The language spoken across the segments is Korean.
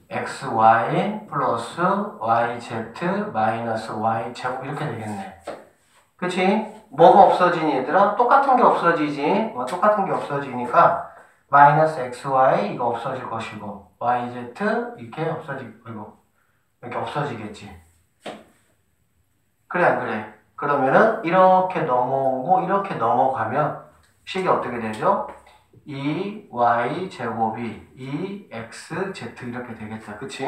xy 플러스 yz 마이너스 y제곱 이렇게 되겠네. 그치? 뭐가 없어지니 얘들아? 똑같은 게 없어지지. 똑같은 게 없어지니까 마이너스 xy 이거 없어질 것이고 yz 이렇게 없어지고 이렇게 없어지겠지. 그래 안 그래? 그러면은 이렇게 넘어오고 이렇게 넘어가면 식이 어떻게 되죠? 2y제곱이 2xz 이렇게 되겠다. 그치?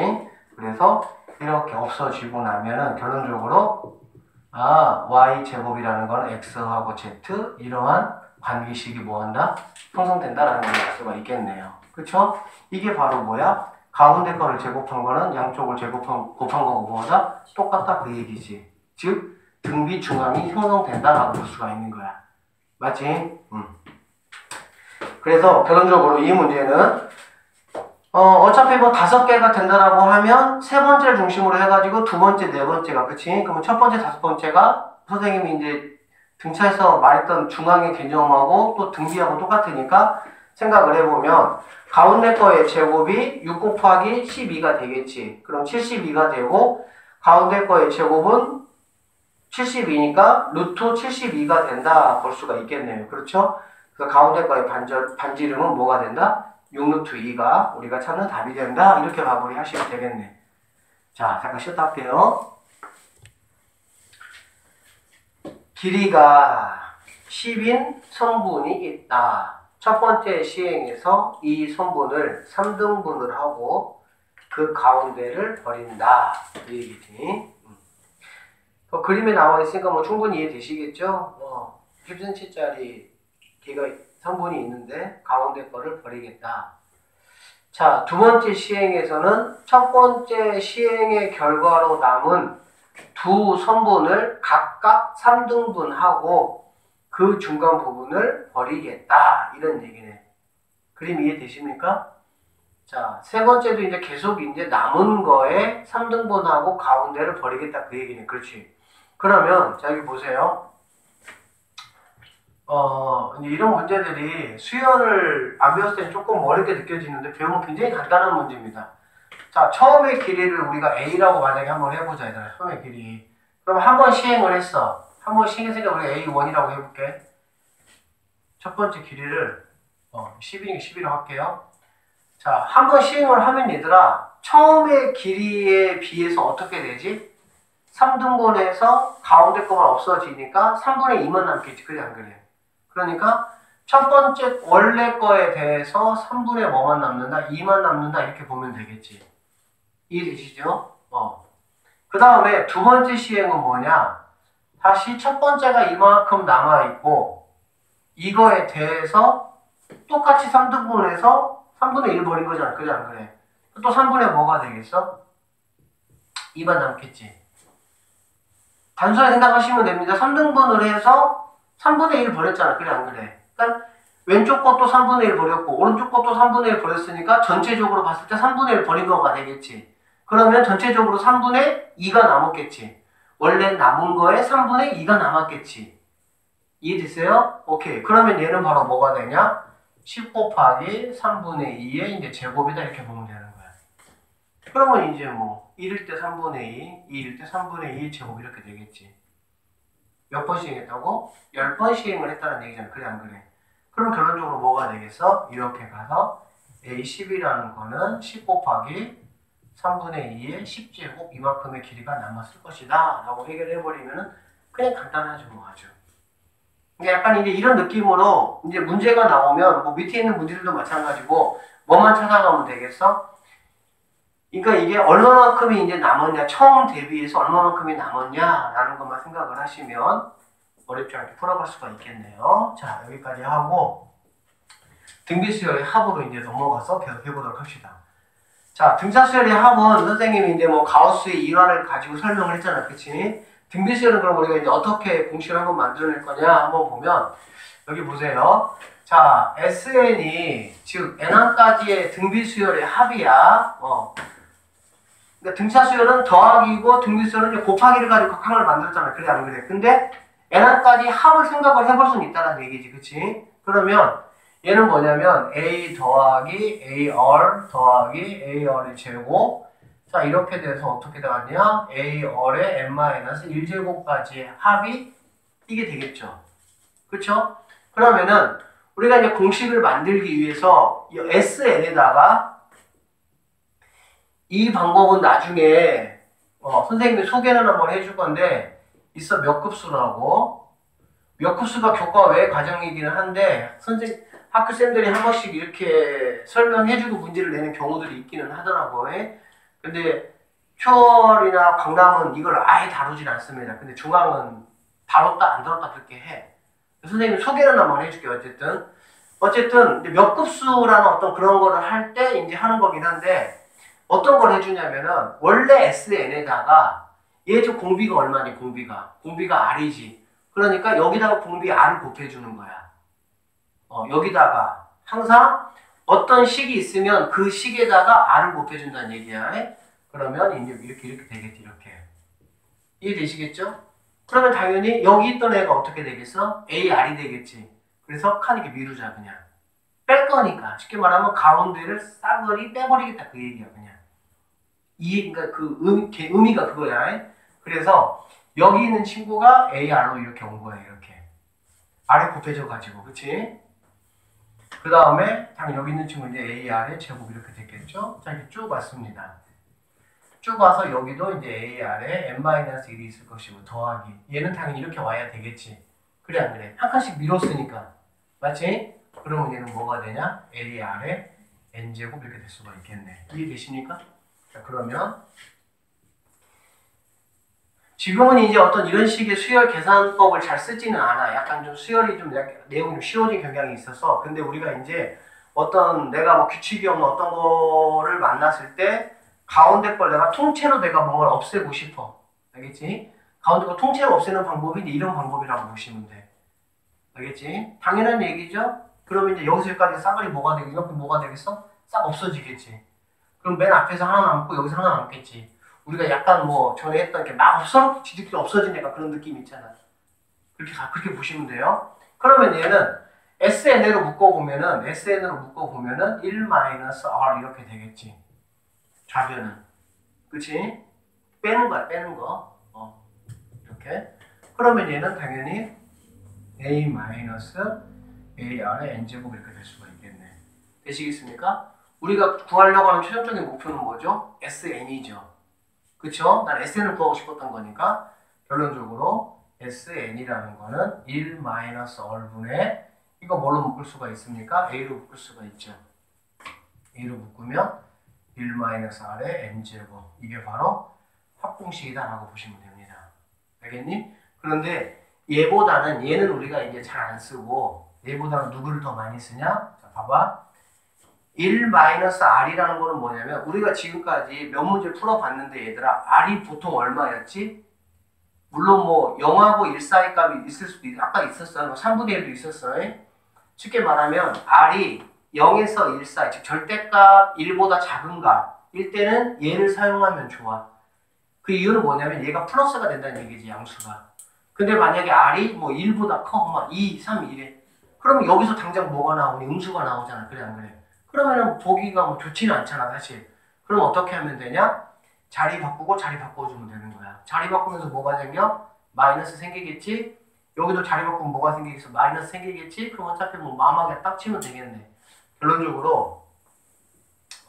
그래서 이렇게 없어지고 나면은 결론적으로 y제곱이라는 건 x하고 z 이러한 관계식이 뭐한다? 형성된다라는 걸 알 수가 있겠네요. 그쵸? 이게 바로 뭐야? 가운데 거를 제곱한 거는 양쪽을 곱한 거고 뭐다? 똑같다 그 얘기지. 즉 등비 중앙이 형성된다라고 볼 수가 있는 거야. 맞지? 그래서 결론적으로 이 문제는 어차피 뭐 5개가 된다라고 하면 세 번째를 중심으로 해가지고 두 번째, 네 번째가 그치? 그러면 첫 번째, 다섯 번째가 선생님이 이제 등차에서 말했던 중앙의 개념하고 또 등비하고 똑같으니까 생각을 해보면 가운데 거의 제곱이 6 곱하기 12가 되겠지. 그럼 72가 되고 가운데 거의 제곱은 72니까 루트 72가 된다 볼 수가 있겠네요. 그렇죠? 그래서 가운데 거의 반지름은 뭐가 된다? 6루트 2가 우리가 찾는 답이 된다. 이렇게 마무리 하시면 되겠네. 자, 잠깐 쉬었다 할게요. 길이가 10인 선분이 있다. 첫 번째 시행에서 이 선분을 3등분을 하고 그 가운데를 버린다. 이 얘기지. 그림에 나와 있으니까 뭐 충분히 이해되시겠죠? 10cm짜리 길이가 성분이 있는데 가운데 거를 버리겠다. 자, 두 번째 시행에서는 첫 번째 시행의 결과로 남은 두 선분을 각각 3등분하고 그 중간 부분을 버리겠다. 이런 얘기네. 그림 이해되십니까? 자, 세 번째도 이제 계속 이제 남은 거에 3등분하고 가운데를 버리겠다. 그 얘기네. 그렇지. 그러면, 자, 여기 보세요. 이제 이런 문제들이 수연을 안 배웠을 때는 조금 어렵게 느껴지는데 배우면 굉장히 간단한 문제입니다. 자, 처음의 길이를 우리가 A라고 만약에 한번 해보자, 얘들아. 처음의 길이. 그럼 한 번 시행을 했어. 한 번 시행했으니까 우리가 A1이라고 해볼게. 첫 번째 길이를 10이니까 11이라고 할게요. 자, 한 번 시행을 하면 얘들아, 처음의 길이에 비해서 어떻게 되지? 3등분해서 가운데 거만 없어지니까 3분의 2만 남겠지. 그래 안 그래? 그러니까 첫 번째 원래 거에 대해서 3분의 뭐만 남는다? 2만 남는다. 이렇게 보면 되겠지. 이해되시죠? 그 다음에 두 번째 시행은 뭐냐? 다시 첫 번째가 이만큼 남아있고 이거에 대해서 똑같이 3등분해서 3분의 1 버린 거잖아. 그래 안 그래? 또 3분의 뭐가 되겠어? 2만 남겠지. 단순하게 생각하시면 됩니다. 3등분을 해서 3분의 1 버렸잖아. 그래 안 그래? 그러니까 왼쪽 것도 3분의 1 버렸고 오른쪽 것도 3분의 1 버렸으니까 전체적으로 봤을 때 3분의 1 버린 거가 되겠지. 그러면 전체적으로 3분의 2가 남았겠지. 원래 남은 거에 3분의 2가 남았겠지. 이해됐어요? 오케이. 그러면 얘는 바로 뭐가 되냐? 10 곱하기 3분의 2의 이제 제곱이다. 이렇게 보면 되는 거야. 그러면 이제 뭐 1일 때 3분의 2, 2일 때 3분의 2의 제곱 이렇게 되겠지. 몇 번 시행했다고? 10번 시행을 했다는 얘기잖아. 그래 안 그래? 그럼 결론적으로 뭐가 되겠어? 이렇게 가서 A10이라는 거는 10 곱하기 3분의 2의 10제곱 이만큼의 길이가 남았을 것이다 라고 해결해버리면 그냥 간단하죠. 뭐 아주. 약간 이제 이런 느낌으로 이제 문제가 나오면 뭐 밑에 있는 문제들도 마찬가지고 뭐만 찾아가면 되겠어? 그러니까 이게 얼마만큼이 이제 남았냐, 처음 대비해서 얼마만큼이 남았냐라는 것만 생각을 하시면 어렵지 않게 풀어갈 수가 있겠네요. 자, 여기까지 하고 등비수열의 합으로 이제 넘어가서 계속 해보도록 합시다. 자, 등차수열의 합은 선생님이 이제 뭐 가우스의 일화를 가지고 설명을 했잖아, 그치? 등비수열은 그럼 우리가 이제 어떻게 공식을 한번 만들어낼 거냐 한번 보면 여기 보세요. 자, SN이 즉 N1까지의 등비수열의 합이야. 그러니까 등차수열은 더하기고 등비수열은 이제 곱하기를 가지고 각항을 만들었잖아. 그래 안 그래? 근데 N1까지 합을 생각을 해볼 수는 있다는 얘기지. 그치? 그러면 얘는 뭐냐면 A 더하기 AR 더하기 AR의 제곱. 자, 이렇게 돼서 어떻게 나왔냐? AR의 n-1제곱까지의 합이 이게 되겠죠. 그쵸? 그러면은 우리가 이제 공식을 만들기 위해서 이 SN에다가 이 방법은 나중에 선생님이 소개는 한번 해줄 건데 있어 몇 급수라고. 몇 급수가 교과 외 과정이기는 한데 학교쌤들이 한 번씩 이렇게 설명해주고 문제를 내는 경우들이 있기는 하더라고요. 근데 초월이나 강남은 이걸 아예 다루진 않습니다. 근데 중앙은 다뤘다 안 다뤘다 그렇게 해. 선생님이 소개는 한번 해줄게요. 어쨌든 몇 급수라는 어떤 그런 거를 할 때 이제 하는 거긴 한데 어떤 걸 해주냐면은 원래 SN에다가 얘 저 공비가 얼마니 공비가 R이지. 그러니까 여기다가 공비 R을 곱해주는 거야. 여기다가 항상 어떤 식이 있으면 그 식에다가 R을 곱해준다는 얘기야. 그러면 이제 이렇게 되겠지. 이렇게 이해되시겠죠? 그러면 당연히 여기 있던 애가 어떻게 되겠어? AR이 되겠지. 그래서 칸 이렇게 미루자 그냥. 뺄 거니까. 쉽게 말하면 가운데를 싸그리 빼버리겠다 그 얘기야 그냥. 그러니까 그 의미가 그거야. 그래서 여기 있는 친구가 AR로 이렇게 온 거야 이렇게. R에 곱해져가지고 그치? 그 다음에 당연히 여기 있는 친구 이제 AR의 제곱 이렇게 됐겠죠? 자 이렇게 쭉 왔습니다. 쭉 와서 여기도 이제 AR에 n-1이 있을 것이고 더하기 얘는 당연히 이렇게 와야 되겠지. 그래 안 그래? 한 칸씩 미뤘으니까 맞지? 그러면 얘는 뭐가 되냐? AR에 n제곱 이렇게 될 수가 있겠네. 이해되십니까? 자 그러면 지금은 이제 어떤 이런 식의 수열 계산법을 잘 쓰지는 않아. 약간 좀 수열이 좀 내용이 좀 쉬워진 경향이 있어서. 근데 우리가 이제 어떤 내가 뭐 규칙이 없는 어떤 거를 만났을 때 가운데 걸 내가 통째로 내가 뭔가를 없애고 싶어. 알겠지? 가운데 걸 통째로 없애는 방법이 이런 방법이라고 보시면 돼. 알겠지? 당연한 얘기죠? 그러면 이제 여기서 여기까지 싸그리 뭐가 되겠어? 이렇게 뭐가 되겠어? 싹 없어지겠지. 그럼 맨 앞에서 하나 남고 여기서 하나 남겠지. 우리가 약간 뭐 전에 했던 게 막 지들끼리 없어지니까 그런 느낌 있잖아. 그렇게 보시면 돼요. 그러면 얘는 SN으로 묶어보면은 1-R 이렇게 되겠지. 좌변은. 그치? 빼는 거야, 빼는 거. 이렇게. 그러면 얘는 당연히 A-AR의 n제곱 이렇게 될 수가 있겠네. 되시겠습니까? 우리가 구하려고 하는 최종적인 목표는 뭐죠? SN이죠. 그쵸? 난 SN을 구하고 싶었던 거니까 결론적으로 SN이라는 거는 1-R분의 이거 뭘로 묶을 수가 있습니까? A로 묶을 수가 있죠. A로 묶으면 1-R의 n제곱 이게 바로 합공식이다 라고 보시면 됩니다. 알겠니? 그런데 얘는 우리가 이제 잘 안 쓰고 얘보다는 누구를 더 많이 쓰냐? 자, 봐봐. 1-R이라는 거는 뭐냐면 우리가 지금까지 몇 문제 풀어봤는데 얘들아 R이 보통 얼마였지? 물론 뭐 0하고 1 사이 값이 있을 수도 아까 있었어요. 3분의 1도 있었어요. 쉽게 말하면 R이 0에서 1 사이 즉 절대값 1보다 작은 값일 때는 얘를 사용하면 좋아. 그 이유는 뭐냐면 얘가 플러스가 된다는 얘기지 양수가. 근데 만약에 R이 뭐 1보다 커 막 2, 3, 1에 그러면 여기서 당장 뭐가 나오니? 음수가 나오잖아. 그래 안 그래? 그러면은 보기가 뭐 좋지는 않잖아 사실. 그럼 어떻게 하면 되냐? 자리 바꿔주면 되는 거야. 자리 바꾸면서 뭐가 생겨? 마이너스 생기겠지? 여기도 자리 바꾸면 뭐가 생기겠어? 마이너스 생기겠지? 그럼 어차피 뭐 마음하게 딱 치면 되겠네. 결론적으로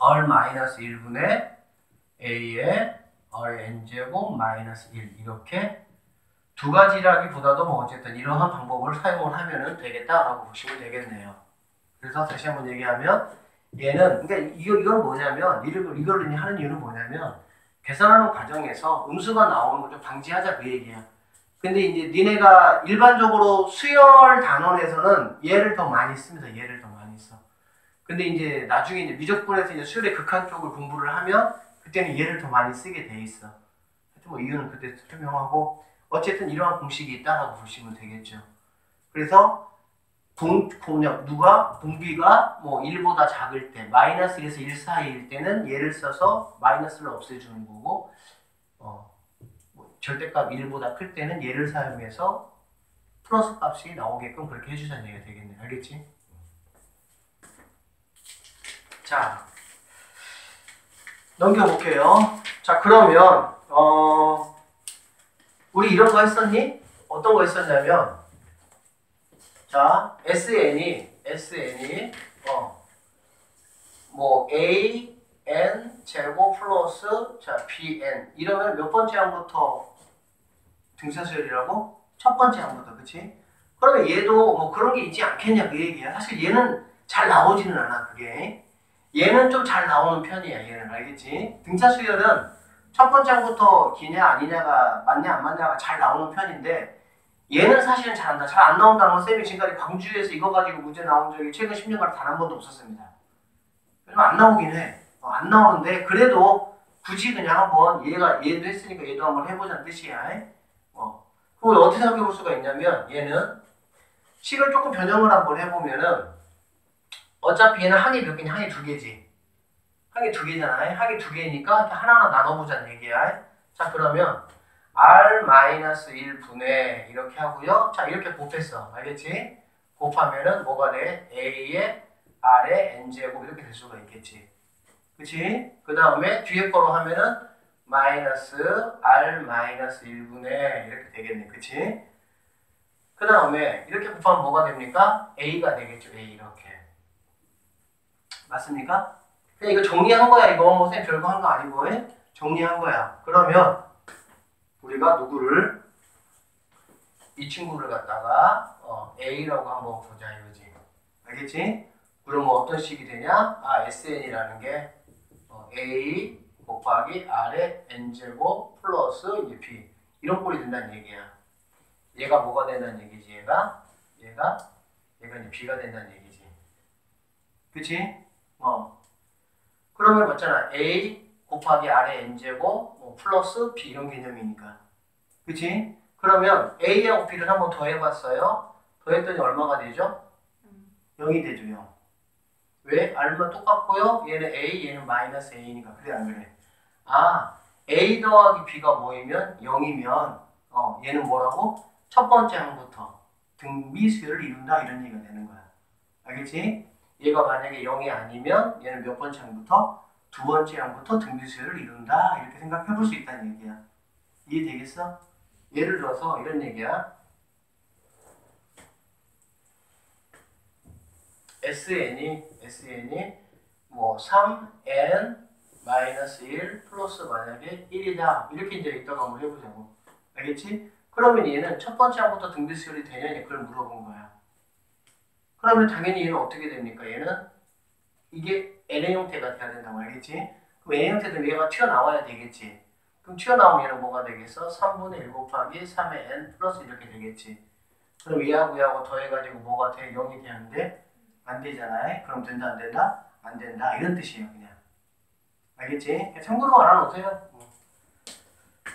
R-1분의 A의 Rn제곱 마이너스 1 이렇게 두 가지라기보다도 뭐 어쨌든 이러한 방법을 사용을 하면 되겠다라고 보시면 되겠네요. 그래서 다시 한번 얘기하면 얘는 그러니까 이건 뭐냐면 이걸 하는 이유는 뭐냐면 계산하는 과정에서 음수가 나오는 걸 좀 방지하자 그 얘기야. 근데 이제 니네가 일반적으로 수열 단원에서는 얘를 더 많이 씁니다. 얘를 더 많이 써. 근데 이제 나중에 이제 미적분에서 이제 수열의 극한 쪽을 공부를 하면 그때는 얘를 더 많이 쓰게 돼 있어. 하여튼 뭐 이유는 그때 설명하고 어쨌든 이러한 공식이 있다라고 보시면 되겠죠. 그래서 공비가 뭐 1보다 작을 때 마이너스 1에서 1 사이일 때는 얘를 써서 마이너스를 없애주는 거고 뭐 절대값 1보다 클 때는 얘를 사용해서 플러스 값이 나오게끔 그렇게 해주자는 얘기가 되겠네. 알겠지? 자, 넘겨볼게요. 자, 그러면 우리 이런 거 했었니? 어떤 거 했었냐면, 자, SN이 뭐 A N 제곱 플러스 자 BN 이러면 몇 번째 항부터 등차수열이라고? 첫 번째 항부터, 그치? 그러면 얘도 뭐 그런 게 있지 않겠냐 그 얘기야. 사실 얘는 잘 나오지는 않아 그게. 얘는 좀 잘 나오는 편이야 얘는. 알겠지? 등차수열은 첫 번째 항부터 기냐 아니냐가 맞냐 안 맞냐가 잘 나오는 편인데 얘는 사실은 잘 안 나온다는 건 쌤이 지금까지 광주에서 이거 가지고 문제 나온 적이 최근 10년간 단 한 번도 없었습니다. 그래서 안 나오긴 해. 안 나오는데 그래도 굳이 그냥 한번 얘도 했으니까 얘도 한번 해보자는 뜻이야. 그럼 어떻게 생각해 볼 수가 있냐면 얘는 식을 조금 변형을 한번 해보면은 어차피 얘는 항이 몇 개냐? 항이 두 개지. 항이 두 개잖아요. 항이 두 개니까 하나하나 나눠보자는 얘기야. 자 그러면 R-1분의 이렇게 하고요. 자 이렇게 곱했어. 알겠지? 곱하면은 뭐가 돼? A의 R의 N제곱 이렇게 될 수가 있겠지. 그치? 그 다음에 뒤에 거로 하면은 마이너스 R-1분의 이렇게 되겠네. 그치? 그 다음에 이렇게 곱하면 뭐가 됩니까? A가 되겠죠. A 이렇게. 맞습니까? 그냥 이거 정리한 거야. 이거 뭐 선생님 별거 한 거 아니고 정리한 거야. 그러면 우리가 누구를 이 친구를 갖다가 A라고 한번 보자 이거지. 알겠지? 그러면 어떤 식이 되냐? SN이라는 게 A 곱하기 R의 N제곱 플러스 이제 B 이런 꼴이 된다는 얘기야. 얘가 뭐가 된다는 얘기지? 얘가 이제 B가 된다는 얘기지. 그치? 그러면 맞잖아. A 곱하기 R의 N제곱 플러스 B 이런 개념이니까. 그치? 그러면 A하고 B를 한번 더해봤어요. 더했더니 얼마가 되죠? 0이 되죠. 0. 왜? R만 똑같고요. 얘는 A, 얘는 마이너스 A니까. 그래 안 그래? A 더하기 B가 모이면 0이면 얘는 뭐라고? 첫 번째 항부터 등비수열을 이룬다 이런 얘기가 되는 거야. 알겠지? 얘가 만약에 0이 아니면 얘는 몇 번째 항부터? 두 번째 항부터 등비수열을 이룬다 이렇게 생각해 볼 수 있다는 얘기야. 이해되겠어? 예를 들어서 이런 얘기야. SN이 뭐 3n-1 플러스 만약에 1이다 이렇게 이제 이따가 한번 해보자고. 알겠지? 그러면 얘는 첫 번째 항부터 등비수열이 되냐 그걸 물어본 거야. 그러면 당연히 얘는 어떻게 됩니까? 얘는 이게 n의 형태가 돼야 된다고. 알겠지? 그럼 n의 형태는 얘가 튀어나와야 되겠지. 그럼 튀어나오면 얘는 뭐가 되겠어? 3분의 1 곱하기 3의 n 플러스 이렇게 되겠지. 그럼 얘하고 얘하고 더해가지고 뭐가 돼? 0이 되는데 안 되잖아요. 그럼 된다 안 된다? 안 된다 이런 뜻이에요 그냥. 알겠지? 참고로 알아놓으세요.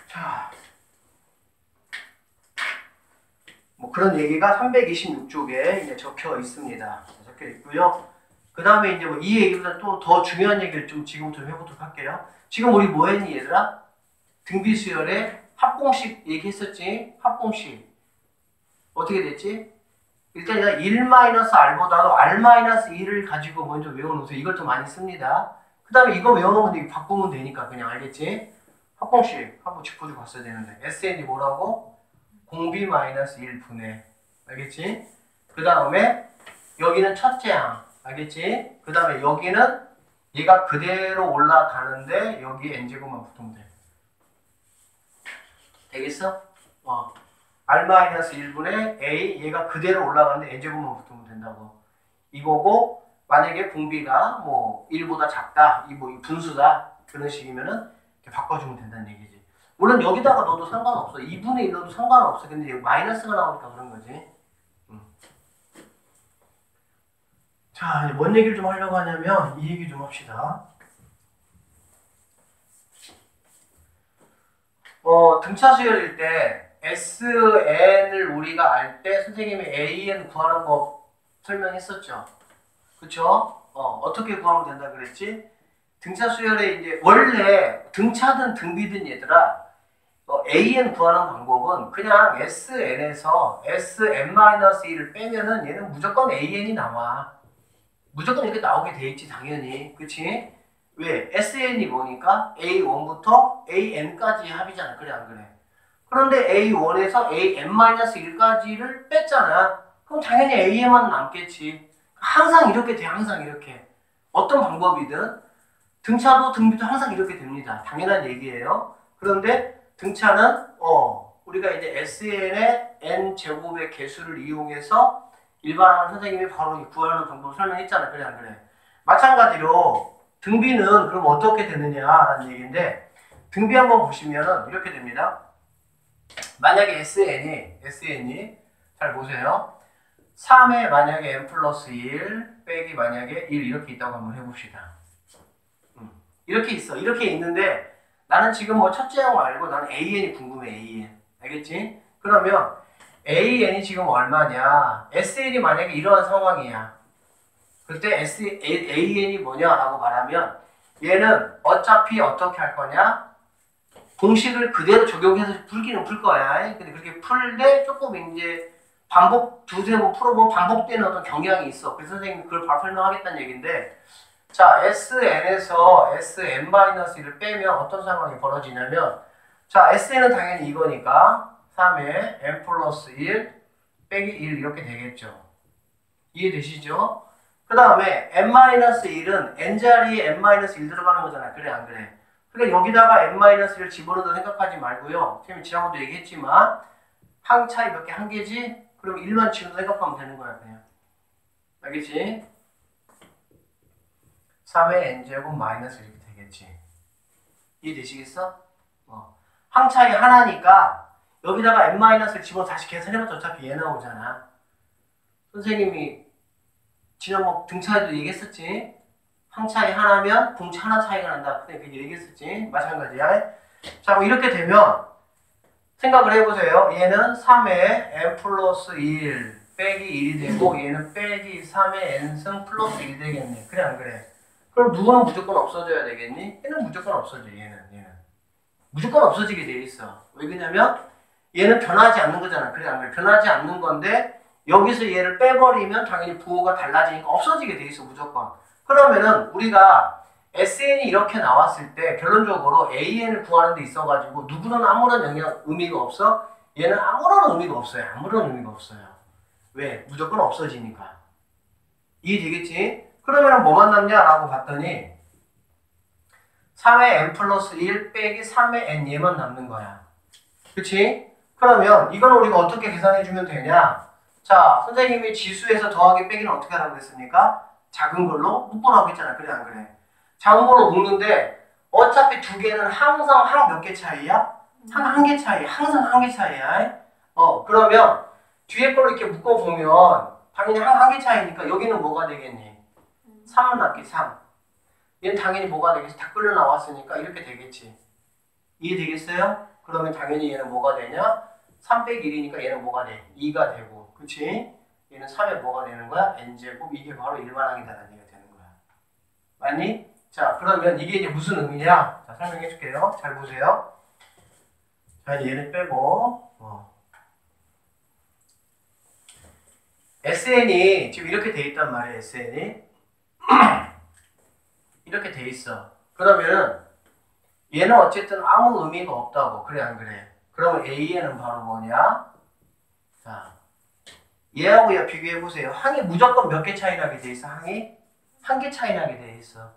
자, 뭐 그런 얘기가 326쪽에 이제 적혀 있습니다. 적혀 있고요. 그 다음에 이제 뭐 이 얘기보다 또 더 중요한 얘기를 좀 지금부터 해보도록 할게요. 지금 우리 뭐 했니 얘들아? 등비수열의 합공식 얘기했었지? 합공식 어떻게 됐지? 일단 1-R보다도 R-1을 가지고 먼저 외워놓으세요. 이걸 좀 많이 씁니다. 그 다음에 이거 외워놓으면 이게 바꾸면 되니까 그냥. 알겠지? 합공식 한번 짚어주고 갔어야 되는데 SN이 뭐라고? 공B-1분의 알겠지? 그 다음에 여기는 첫째 항 알겠지? 그 다음에 여기는 얘가 그대로 올라가는데 여기에 n제곱만 붙으면 돼. 되겠어? R-1분의 A 얘가 그대로 올라가는데 n제곱만 붙으면 된다고. 이거고 만약에 공비가 뭐 1보다 작다, 이 분수다 그런 식이면은 이렇게 바꿔주면 된다는 얘기지. 물론 여기다가 넣어도 상관없어. 2분의 1 넣어도 상관없어. 근데 여기 마이너스가 나오니까 그런 거지. 자, 뭔 얘기를 좀 하려고 하냐면 이 얘기 좀 합시다. 등차수열일 때 SN을 우리가 알 때 선생님이 AN 구하는 법 설명했었죠. 그쵸? 어떻게 구하면 된다 그랬지? 등차수열에 이제 원래 등차든 등비든 얘들아 AN 구하는 방법은 그냥 SN에서 SN-1을 빼면은 얘는 무조건 AN이 나와. 무조건 이렇게 나오게 돼 있지 당연히. 그치? 왜? SN이 뭐니까? A1부터 AN까지 합이잖아. 그래 안 그래? 그런데 A1에서 AN-1까지를 뺐잖아. 그럼 당연히 A에만 남겠지. 항상 이렇게 돼. 항상 이렇게. 어떤 방법이든 등차도 등비도 항상 이렇게 됩니다. 당연한 얘기예요. 그런데 등차는 우리가 이제 SN의 N제곱의 개수를 이용해서 일반화하는 선생님이 바로 구하는 방법을 설명했잖아. 그래 안 그래? 마찬가지로 등비는 그럼 어떻게 되느냐라는 얘기인데 등비 한번 보시면은 이렇게 됩니다. 만약에 SN이 잘 보세요. 3에 만약에 n 플러스 1 빼기 만약에 1 이렇게 있다고 한번 해봅시다. 이렇게 있어. 이렇게 있는데 나는 지금 뭐 첫째 형 말고 나는 AN이 궁금해. AN. 알겠지? 그러면 AN이 지금 얼마냐? SN이 만약에 이러한 상황이야. 그때 AN이 뭐냐라고 말하면 얘는 어차피 어떻게 할 거냐? 공식을 그대로 적용해서 풀기는 풀 거야. 근데 그렇게 풀되 조금 이제 반복 두세 번 풀어보면 반복되는 어떤 경향이 있어. 그래서 선생님이 그걸 바로 설명하겠다는 얘기인데 자, SN에서 SN-1을 빼면 어떤 상황이 벌어지냐면 자, SN은 당연히 이거니까 3에 n 플러스 1 빼기 1 이렇게 되겠죠. 이해되시죠? 그 다음에 n-1은 n자리에 n-1 들어가는 거잖아. 그래 안 그래? 그러니까 여기다가 n-1을 집어넣어도 생각하지 말고요. 선생님이 지난번도 얘기했지만 항 차이 몇 개? 한 개지? 그럼 1만 치고 생각하면 되는 거야 그냥. 알겠지? 3의 n제곱 마이너스 이렇게 되겠지. 이해되시겠어? 항 차이 하나니까 여기다가 n-를 집어넣어 다시 계산해봤자 어차피 얘 나오잖아. 선생님이 지난번 등차에도 얘기했었지? 항 차이 하나면 공차 하나 차이가 난다. 그때 그 얘기했었지? 마찬가지야. 자, 그럼 이렇게 되면 생각을 해보세요. 얘는 3의 n 플러스 1 빼기 1이 되고 얘는 빼기 3의 n승 플러스 1 되겠네. 그래 안 그래? 그럼 누구는 무조건 없어져야 되겠니? 얘는 무조건 없어져. 얘는 무조건 없어지게 돼 있어. 왜 그러냐면 얘는 변하지 않는 거잖아. 그래 안 그래? 변하지 않는 건데 여기서 얘를 빼버리면 당연히 부호가 달라지니까 없어지게 돼 있어. 무조건. 그러면은 우리가 SN이 이렇게 나왔을 때 결론적으로 AN을 구하는 데 있어가지고 누구는 아무런 의미가 없어? 얘는 아무런 의미가 없어요. 아무런 의미가 없어요. 왜? 무조건 없어지니까. 이해되겠지? 그러면 뭐만 남냐라고 봤더니 3의 n 플러스 1 빼기 3의 n 얘만 남는 거야. 그치? 그러면 이건 우리가 어떻게 계산해주면 되냐? 자, 선생님이 지수에서 더하기 빼기는 어떻게 하라고 그랬습니까? 작은 걸로 묶으라고 했잖아. 그래 안 그래? 작은 걸로 묶는데 어차피 두 개는 항상 항 몇 개 차이야? 한 개 차이. 항상 한 개 차이야. 그러면 뒤에 걸로 이렇게 묶어보면 당연히 한 개 차이니까 여기는 뭐가 되겠니? 3은 낫게 3. 얘는 당연히 뭐가 되겠지? 다 끌려 나왔으니까 이렇게 되겠지. 이해되겠어요? 그러면 당연히 얘는 뭐가 되냐? 3 빼기 1이니까 얘는 뭐가 돼? 2가 되고. 그치? 얘는 3에 뭐가 되는 거야? n제곱. 이게 바로 일반항이다라는 얘기가 되는 거야. 맞니? 자, 그러면 이게 이제 무슨 의미냐? 자, 설명해 줄게요. 잘 보세요. 자, 얘를 빼고, SN이 지금 이렇게 돼 있단 말이에요, SN이. 이렇게 돼 있어. 그러면은, 얘는 어쨌든 아무 의미가 없다고. 그래, 안 그래? 그러면 AN은 바로 뭐냐? 자, 얘하고 얘 비교해보세요. 항이 무조건 몇 개 차이 나게 돼 있어, 항이? 한 개 차이 나게 돼 있어.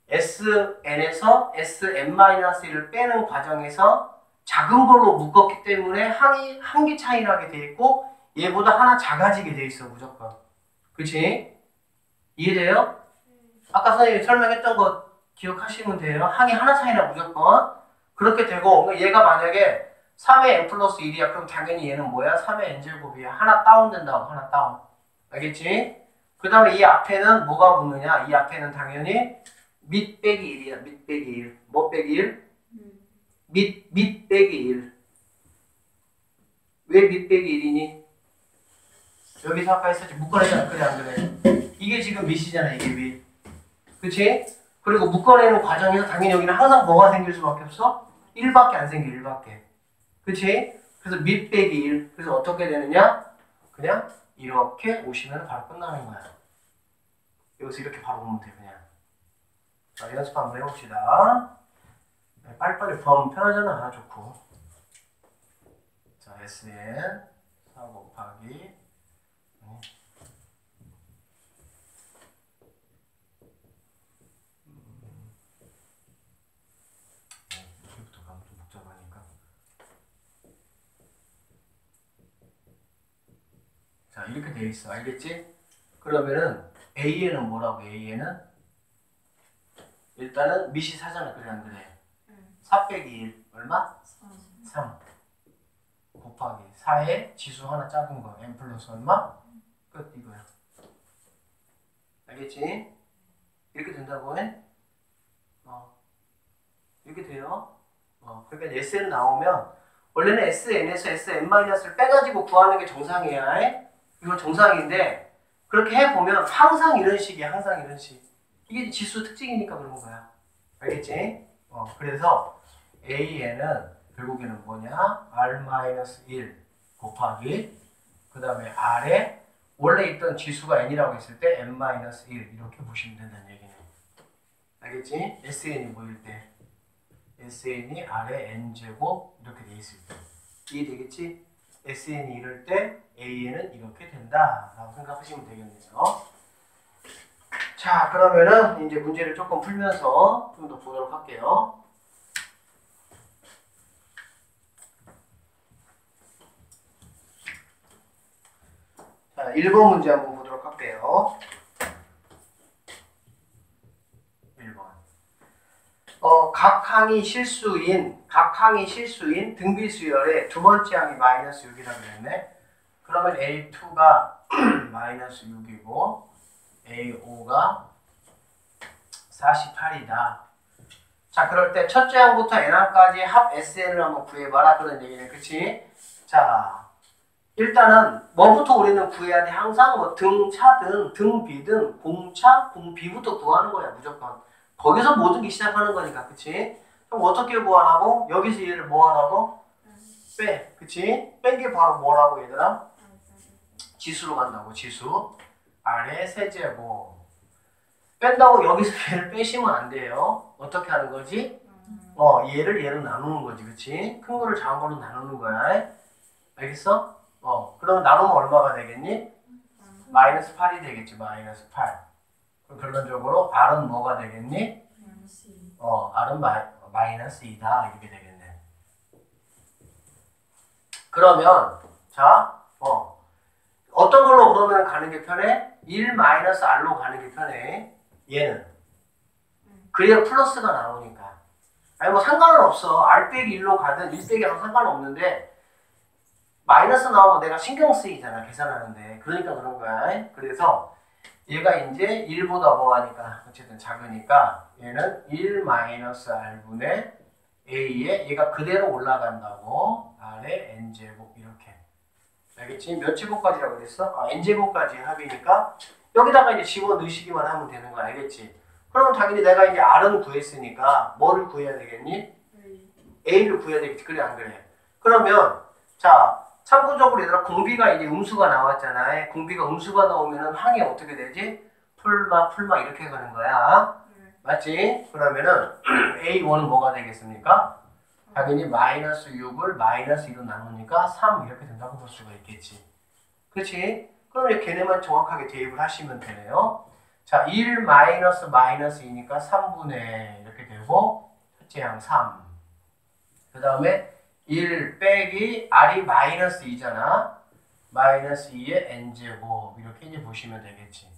SN에서 SN-1을 빼는 과정에서 작은 걸로 묶었기 때문에 항이 한 개 차이 나게 돼 있고 얘보다 하나 작아지게 돼 있어 무조건. 그치? 이해돼요? 아까 선생님이 설명했던 거 기억하시면 돼요. 항이 하나 차이 나 무조건. 그렇게 되고 얘가 만약에 3의 n 플러스 1이야 그럼 당연히 얘는 뭐야? 3의 n제곱이야. 하나 다운된다고. 하나 다운. 알겠지? 그 다음에 이 앞에는 뭐가 붙느냐? 이 앞에는 당연히 밑 빼기 1이야. 밑 빼기 1. 뭐 빼기 1? 밑 빼기 1. 왜 밑 빼기 1이니? 여기서 아까 했었지. 묶어내잖아. 그래 안 그래? 이게 지금 밑이잖아. 이게 밑. 그치? 그리고 묶어내는 과정에서 당연히 여기는 항상 뭐가 생길 수밖에 없어? 1밖에 안 생겨. 1밖에. 그치? 그래서 밑 빼기 1. 그래서 어떻게 되느냐? 그냥 이렇게 오시면 바로 끝나는 거야. 여기서 이렇게 바로 보면 돼 그냥. 자, 연습 한번 해봅시다. 빨리빨리 구하면 편하잖아. 좋고. 자, SN 4 곱하기 여기부터 가면 좀 복잡하니까. 자, 이렇게 돼 있어. 알겠지? 그러면은 A에는 뭐라고? A에는 일단은 밑이 사잖아. 그래 안 그래? 4 빼기 1 얼마? 3 곱하기 4에 지수 하나 작은 거 n 플러스 얼마? 끝 이거야. 알겠지? 이렇게 된다고 해? 이렇게 돼요. 그러니까 SN 나오면 원래는 SN에서 SN-를 빼가지고 구하는 게 정상이야. 이건 정상인데 그렇게 해보면 항상 이런 식이야. 항상 이런 식. 이게 지수 특징이니까 그런 거야. 알겠지? 그래서 AN은 결국에는 뭐냐? R-1 곱하기 그 다음에 R에 원래 있던 지수가 N이라고 했을 때 N-1 이렇게 보시면 된다는 얘기네. 알겠지? SN이 뭐일 때? SN이 R에 N제곱 이렇게 돼 있을 때. 이해되겠지? SN이 이럴 때 AN은 이렇게 된다 라고 생각하시면 되겠네요. 자, 그러면은 이제 문제를 조금 풀면서 좀 더 보도록 할게요. 자, 1번 문제 한번 보도록 할게요. 1번. 각 항이 실수인 등비 수열의 두 번째 항이 마이너스 6이라고 그랬네. 그러면 A2가 마이너스 6이고 A5가 48이다. 자, 그럴 때 첫째 항부터 n항까지 합 SN을 한번 구해봐라. 그런 얘기네. 그치? 자, 일단은 뭐부터 우리는 구해야 돼? 항상 뭐 등, 차등, 등, 비등, 공차, 공비부터 구하는 거야. 무조건. 거기서 모든 게 시작하는 거니까. 그치? 그럼 어떻게 구하라고? 여기서 얘를 뭐 하라고? 빼. 그치? 뺀 게 바로 뭐라고 얘들아? 지수로 간다고. 지수. R의 세제곱. 뺀다고 여기서 얘를 빼시면 안 돼요. 어떻게 하는 거지? 얘를 나누는 거지. 그치? 큰 거를 작은 거로 나누는 거야. 알겠어? 그럼 나누면 얼마가 되겠니? 마이너스 8이 되겠지. 마이너스 8. 그럼 결론적으로 R은 뭐가 되겠니? R은 마이너스 2다. 이렇게 되겠네. 그러면 자, 어떤 걸로 그러면 가는 게 편해? 1 마이너스 R로 가는 게 편해. 얘는. 그래야 플러스가 나오니까. 아니 뭐 상관은 없어. R 빼기 1로 가든 1 빼기 1로 상관은 없는데 마이너스 나오면 내가 신경 쓰이잖아. 계산하는데. 그러니까 그런 거야. 그래서 얘가 이제 1보다 뭐하니까 어쨌든 작으니까 얘는 1 마이너스 R분의 A에 얘가 그대로 올라간다고. R의 N제곱 이렇게. 알겠지? 몇 제곱까지라고 그랬어? N제곱까지 합이니까 여기다가 이제 집어넣으시기만 하면 되는 거 알겠지? 그러면 당연히 내가 이제 R은 구했으니까 뭐를 구해야 되겠니? A를 구해야 되겠지. 그래 안 그래? 그러면 자 참고적으로 얘들아 공비가 이제 음수가 나왔잖아. 공비가 음수가 나오면은 항이 어떻게 되지? 풀마 이렇게 가는 거야. 맞지? 그러면은 A1은 뭐가 되겠습니까? 당연히 마이너스 6을 마이너스 2로 나누니까 3 이렇게 된다고 볼 수가 있겠지. 그렇지? 그럼 이제 걔네만 정확하게 대입을 하시면 되네요. 자, 1 마이너스 2니까 3분의 이렇게 되고 첫째 항 3. 그 다음에 1 빼기 R이 마이너스 2잖아. 마이너스 2의 N제곱 이렇게 이제 보시면 되겠지.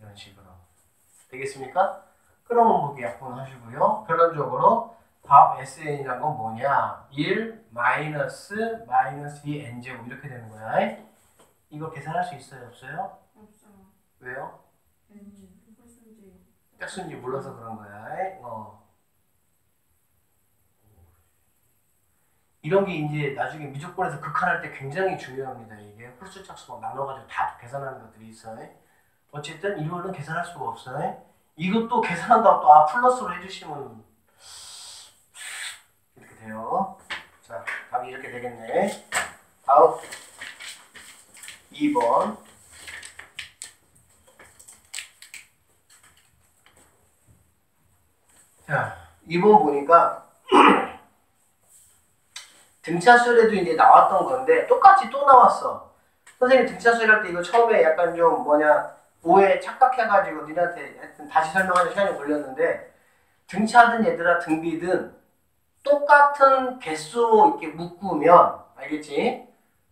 이런 식으로. 되겠습니까? 그러면 보기 약분하시고요. 결론적으로 답 SN이란 건 뭐냐? 1 마이너스 2 N제곱 이렇게 되는 거야. 이거 계산할 수 있어요? 없어요? 없어요. 왜요? 짝수인지 짝수인지 몰라서 그런 거야. 이런 게 이제 나중에 미적분에서 극한할 때 굉장히 중요합니다. 이게 홀수 짝수 막 나눠가지고 다 계산하는 것들이 있어요. 어쨌든 이거는 계산할 수가 없어요. 이것도 계산한다고 또 플러스로 해주시면 이렇게 돼요. 자, 답이 이렇게 되겠네. 다음 2번. 자, 2번 보니까 등차 수열에도 이제 나왔던 건데 똑같이 또 나왔어. 선생님 등차 수열할 때 이거 처음에 약간 좀 오해 착각해가지고 니한테 하여튼 다시 설명하는 시간이 걸렸는데 등차든 얘들아 등비든 똑같은 개수로 이렇게 묶으면 알겠지?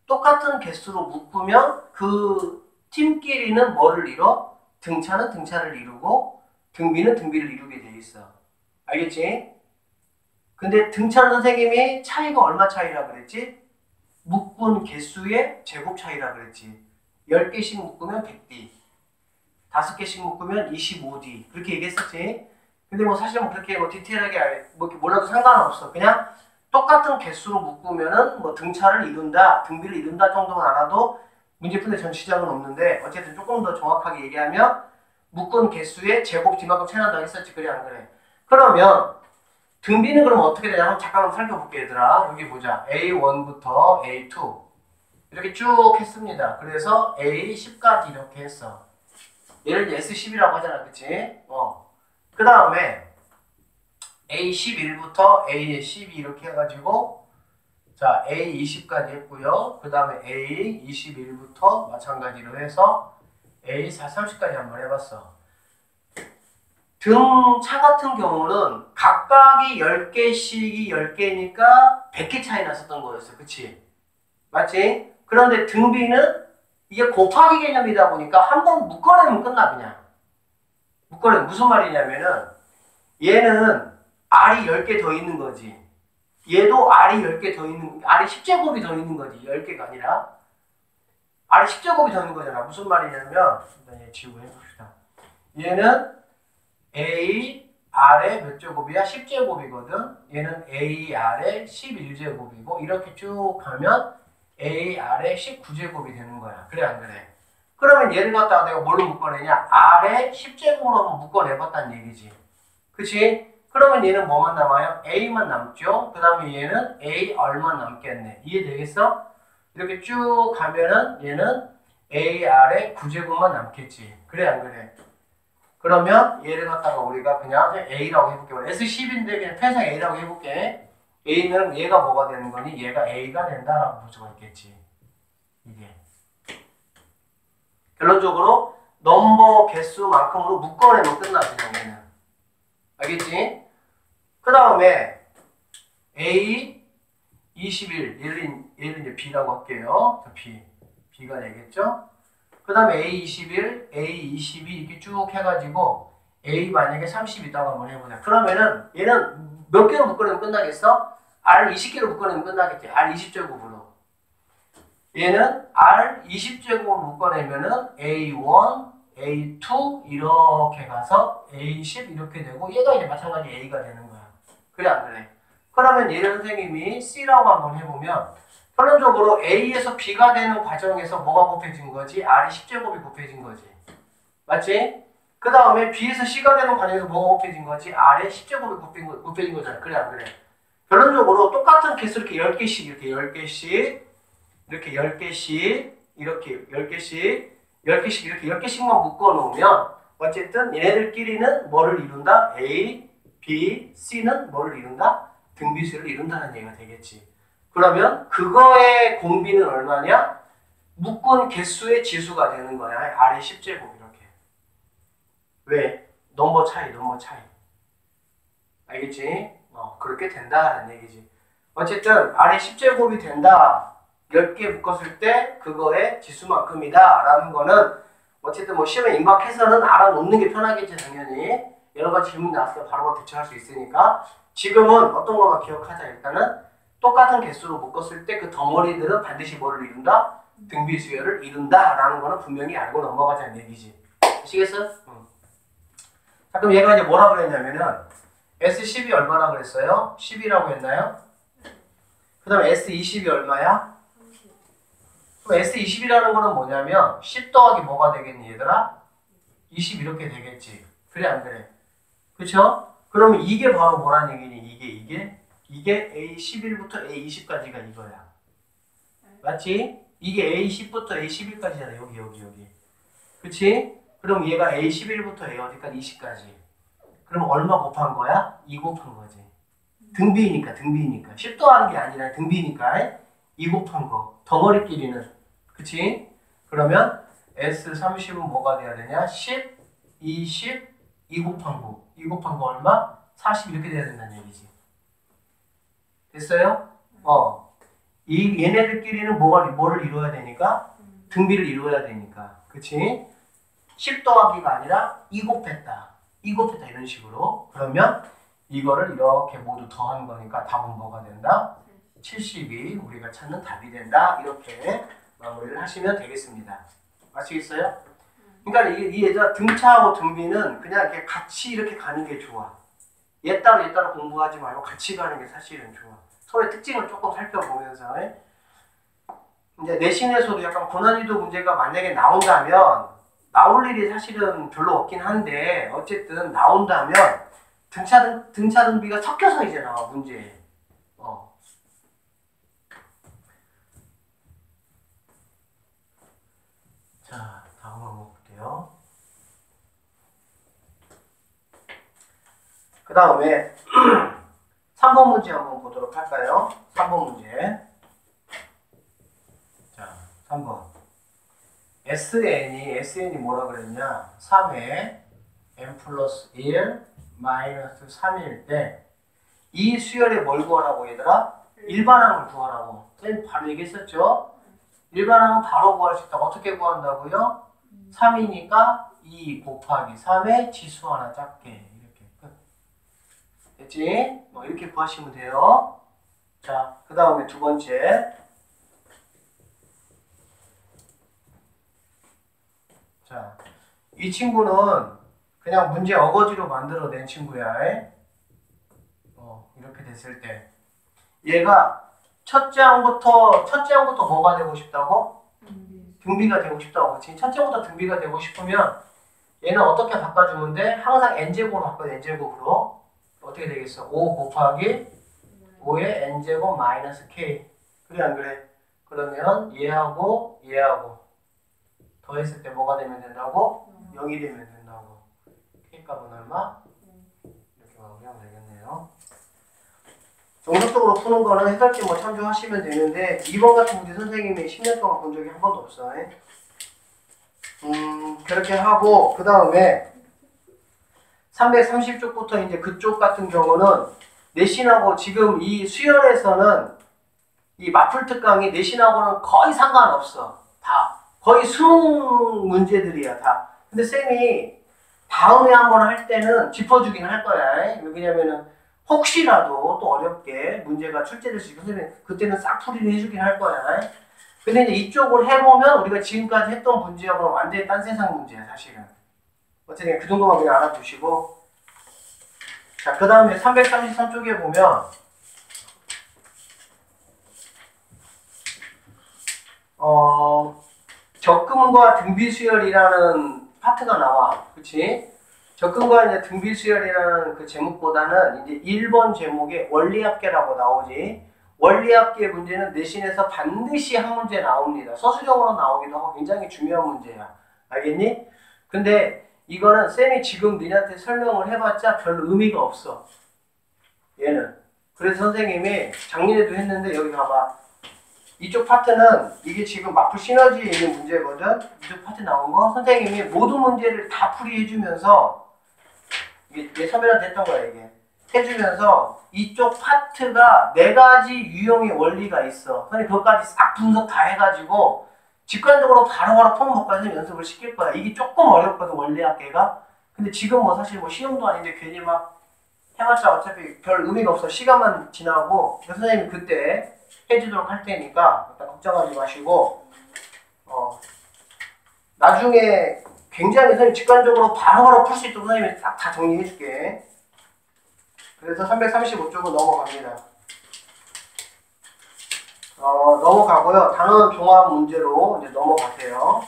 똑같은 개수로 묶으면 그 팀끼리는 뭐를 이뤄? 등차는 등차를 이루고 등비는 등비를 이루게 돼 있어. 알겠지? 근데 등차 선생님이 차이가 얼마 차이라 그랬지? 묶은 개수의 제곱 차이라 그랬지. 10개씩 묶으면 100D, 5개씩 묶으면 25D 그렇게 얘기했었지. 근데 뭐 사실 그렇게 디테일하게 뭐 이렇게 몰라도 상관없어. 그냥 똑같은 개수로 묶으면은 뭐 등차를 이룬다, 등비를 이룬다 정도만 알아도 문제 푸는데 전 지장은 없는데 어쨌든 조금 더 정확하게 얘기하면 묶은 개수의 제곱 뒤만큼 차이 난다고 했었지. 그래 안 그래? 그러면 등비는 그럼 어떻게 되냐? 한번 잠깐만 살펴볼게 얘들아. 여기 보자. A1부터 A2 이렇게 쭉 했습니다. 그래서 A10까지 이렇게 했어. 얘를 S10이라고 하잖아. 그치? 그 다음에 A11부터 A12 이렇게 해가지고 자 A20까지 했고요. 그 다음에 A21부터 마찬가지로 해서 A30까지 한번 해봤어. 등차 같은 경우는 각각이 10개씩이 10개니까 100개 차이 났었던 거였어. 그치? 맞지? 그런데 등비는 이게 곱하기 개념이다 보니까 한 번 묶어내면 끝나 그냥. 묶어내면 무슨 말이냐면은 얘는 R이 10개 더 있는 거지. 얘도 R이 10개 더 있는, R이 10제곱이 더 있는 거지. 10개가 아니라. R이 10제곱이 더 있는 거잖아. 무슨 말이냐면, 일단 얘 지우고 해봅시다. 얘는 A, R의 몇 제곱이야? 10제곱이거든. 얘는 A, R의 11제곱이고, 이렇게 쭉 가면 A, R의 19제곱이 되는 거야. 그래, 안 그래? 그러면 얘를 갖다가 내가 뭘로 묶어내냐? R의 10제곱으로 한번 묶어내봤다는 얘기지. 그치? 그러면 얘는 뭐만 남아요? A만 남죠? 그 다음에 얘는 A R만 남겠네. 이해되겠어? 이렇게 쭉 가면은 얘는 A R의 9제곱만 남겠지. 그래 안 그래? 그러면 얘를 갖다가 우리가 그냥 A라고 해볼게. S10인데 그냥 편상 A라고 해볼게. A는 얘가 뭐가 되는 거니? 얘가 A가 된다라고 볼 수가 있겠지. 이게. 결론적으로 넘버 개수만큼으로 묶어내면 끝나 그냥 얘는. 알겠지? 그 다음에 A 21 얘를 이제 B라고 할게요. B가 되겠죠? 그 다음에 A 21, A 22 이렇게 쭉 해가지고 A 만약에 30 있다고 한번 해보자. 그러면은 얘는 몇 개로 묶어내면 끝나겠어? R 20개로 묶어내면 끝나겠지. R 20제곱으로. 얘는 R 20제곱으로 묶어내면은 A1, A2 이렇게 가서 A10 이렇게 되고 얘가 이제 마찬가지 A가 되는 거야. 그래 안 그래? 그러면 얘를 선생님이 C라고 한번 해보면 결론적으로 A에서 B가 되는 과정에서 뭐가 곱해진 거지? R이 10제곱이 곱해진 거지. 맞지? 그 다음에 B에서 C가 되는 과정에서 뭐가 곱해진 거지? R의 10제곱이 곱해진 거잖아. 그래 안 그래? 결론적으로 똑같은 개수 이렇게 10개씩 이렇게 10개씩 이렇게 10개씩 이렇게 10개씩 10개씩 이렇게 10개씩만 묶어놓으면 어쨌든 얘네들끼리는 뭐를 이룬다? A, B, C는 뭐를 이룬다? 등비수를 이룬다는 얘기가 되겠지. 그러면 그거의 공비는 얼마냐? 묶은 개수의 지수가 되는 거야. R의 10제곱 이렇게. 왜? 넘버 차이. 알겠지? 그렇게 된다는 얘기지. 어쨌든 R의 10제곱이 된다. 10개 묶었을 때 그거의 지수만큼이다 라는 거는 어쨌든 뭐 시험에 임박해서는 알아놓는 게 편하겠지 당연히. 여러 가지 질문이 나왔을 때 바로 대처할 수 있으니까 지금은 어떤 것만 기억하자. 일단은 똑같은 개수로 묶었을 때 그 덩어리들은 반드시 뭐를 이룬다? 등비수열을 이룬다 라는 거는 분명히 알고 넘어가자는 얘기지. 아시겠어? 응. 자 그럼 얘가 이제 뭐라 그랬냐면은 S10이 얼마나 그랬어요? 10이라고 했나요? 그 다음에 S20이 얼마야? 그럼 S20이라는 거는 뭐냐면 10 더하기 뭐가 되겠니 얘들아? 20 이렇게 되겠지. 그래 안 그래? 그쵸? 그러면 이게 바로 뭐라는 얘기니? 이게 A11부터 A20까지가 이거야. 맞지? 이게 A10부터 A11까지잖아. 여기. 그치? 그럼 얘가 A11부터 A 어디까지? 20까지. 그럼 얼마 곱한 거야? 2 곱한 거지. 등비니까 10 더하는 게 아니라 등비니까 2 곱한 거. 덩어리끼리는. 그치? 그러면 S30은 뭐가 돼야 되냐? 10, 20, 2 곱한 거. 2 곱한 거 얼마? 40 이렇게 돼야 된다는 얘기지. 됐어요? 얘네들끼리는 뭐를 이루어야 되니까? 등비를 이루어야 되니까. 그치? 10 더하기가 아니라 2 곱했다. 2 곱했다 이런 식으로. 그러면 이거를 이렇게 모두 더한 거니까 답은 뭐가 된다? 70이 우리가 찾는 답이 된다. 이렇게 마무리를 하시면 되겠습니다. 아시겠어요? 그러니까 이 얘가 등차하고 등비는 그냥 이렇게 같이 이렇게 가는 게 좋아. 얘 따로 공부하지 말고 같이 가는 게 사실은 좋아. 서로의 특징을 조금 살펴보면서 이제 내신에서도 약간 고난이도 문제가 만약에 나온다면 나올 일이 사실은 별로 없긴 한데 어쨌든 나온다면 등차 등비가 섞여서 이제 나와 문제에. 자, 다음 한번 볼게요. 그 다음에 3번 문제 한번 보도록 할까요? 3번 문제. 자, 3번. SN이 뭐라 그랬냐? 3의 n 플러스 1 마이너스 3일 때 이 수열에 뭘 구하라고 얘들아? 일반항을 구하라고. 쌤 바로 얘기했었죠? 일반항은 바로 구할 수 있다고. 어떻게 구한다고요? 3이니까 2 곱하기 3의 지수 하나 작게. 이렇게 끝. 됐지? 이렇게 구하시면 돼요. 자, 그 다음에 두 번째. 자, 이 친구는 그냥 문제 어거지로 만들어낸 친구야. 이렇게 됐을 때 얘가 첫째 항부터 뭐가 되고 싶다고? 등비가 되고 싶다고. 그치? 첫째부터 등비가 되고 싶으면 얘는 어떻게 바꿔주면 돼? 항상 n제곱으로 바꿔. n제곱으로 어떻게 되겠어? 5 곱하기 5의 n제곱 마이너스 k. 그래 안 그래? 그러면 얘하고 더했을 때 뭐가 되면 된다고? 0이 되면 된다고. k값은 얼마? 이렇게 마무리하면 되겠네요. 정석적으로 푸는 거는 해설지 참조하시면 되는데 2번 같은 문제 선생님이 10년 동안 본 적이 한 번도 없어. 그렇게 하고 그 다음에 330쪽부터 이제 그쪽 같은 경우는 내신하고 지금 이 수열에서는 이 마풀 특강이 내신하고는 거의 상관없어. 다 거의 수능 문제들이야 다. 근데 쌤이 다음에 한번 할 때는 짚어주긴 할 거야. 왜냐면은 혹시라도 또 어렵게 문제가 출제될 수 있고 선생님 그때는 싹 풀이를 해주긴 할 거야. 근데 이제 이쪽을 해보면 우리가 지금까지 했던 문제하고는 완전히 딴 세상 문제야 사실은. 어쨌든 그 정도만 그냥 알아두시고. 자, 그 다음에 333쪽에 보면 적금과 등비수열이라는 파트가 나와. 그치? 적금과 이제 등비수열이라는 그 제목보다는 이제 1번 제목에 원리합계라고 나오지. 원리합계 문제는 내신에서 반드시 한 문제 나옵니다. 서술형으로 나오기도 하고 굉장히 중요한 문제야. 알겠니? 근데 이거는 쌤이 지금 니네한테 설명을 해봤자 별 의미가 없어. 얘는. 그래서 선생님이 작년에도 했는데 여기 봐봐. 이쪽 파트는 이게 지금 마풀 시너지에 있는 문제거든. 이쪽 파트 나온 거 선생님이 모든 문제를 다 풀이해주면서 이게 서면한테 했던 거야 이게. 해주면서 이쪽 파트가 4가지 유형의 원리가 있어. 선생님 그것까지 싹 분석 다 해가지고 직관적으로 바로바로 푸는 것까지 연습을 시킬 거야. 이게 조금 어렵거든 원리학계가. 근데 지금 사실 시험도 아닌데 괜히 막 해봤자 어차피 별 의미가 없어. 시간만 지나고 선생님이 그때 해주도록 할 테니까 일단 걱정하지 마시고 나중에 굉장히 선생님 직관적으로 바로바로 풀 수 있도록 선생님이 싹 다 정리해 줄게. 그래서 335쪽은 넘어갑니다. 넘어가고요. 단원 종합 문제로 이제 넘어가세요.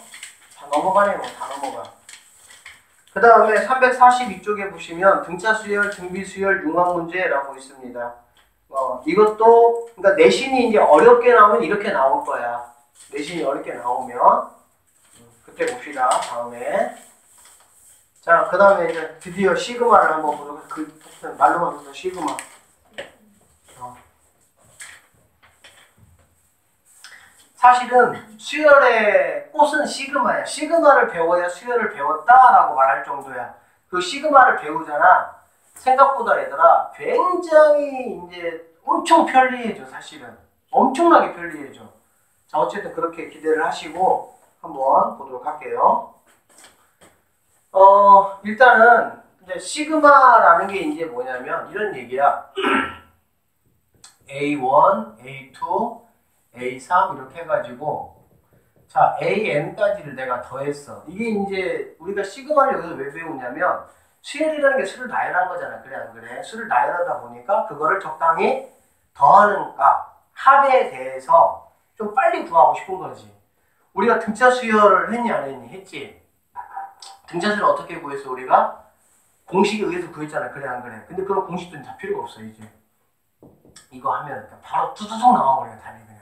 다 넘어가네요. 다 넘어가. 그 다음에 342쪽에 보시면 등차 수열, 등비 수열, 융합 문제라고 있습니다. 이것도 그러니까 내신이 이제 어렵게 나오면 이렇게 나올 거야. 내신이 어렵게 나오면 그때 봅시다. 다음에 자, 그 다음에 이제 드디어 시그마를 한번 보도록 그 말로만 듣던 시그마. 사실은 수열의 꽃은 시그마야. 시그마를 배워야 수열을 배웠다라고 말할 정도야. 그 시그마를 배우잖아. 생각보다 얘들아 굉장히 이제 엄청 편리해져. 사실은 엄청나게 편리해져. 자, 어쨌든 그렇게 기대를 하시고 한번 보도록 할게요. 일단은 이제 시그마라는 게 이제 뭐냐면 이런 얘기야. A1, A2, A3 이렇게 해가지고 자 AN까지를 내가 더했어. 이게 이제 우리가 시그마를 여기서 왜 배우냐면 수열이라는 게 수를 나열한 거잖아. 그래 안 그래? 수를 나열하다 보니까 그거를 적당히 더하는 값, 합에 대해서 좀 빨리 구하고 싶은 거지. 우리가 등차 수열을 했니 안 했니? 했지. 등차 수열 어떻게 구했어 우리가? 공식에 의해서 구했잖아. 그래 안 그래? 근데 그런 공식들은 다 필요가 없어 이제. 이거 하면 바로 뚜두둑 나와버려 답이 그냥.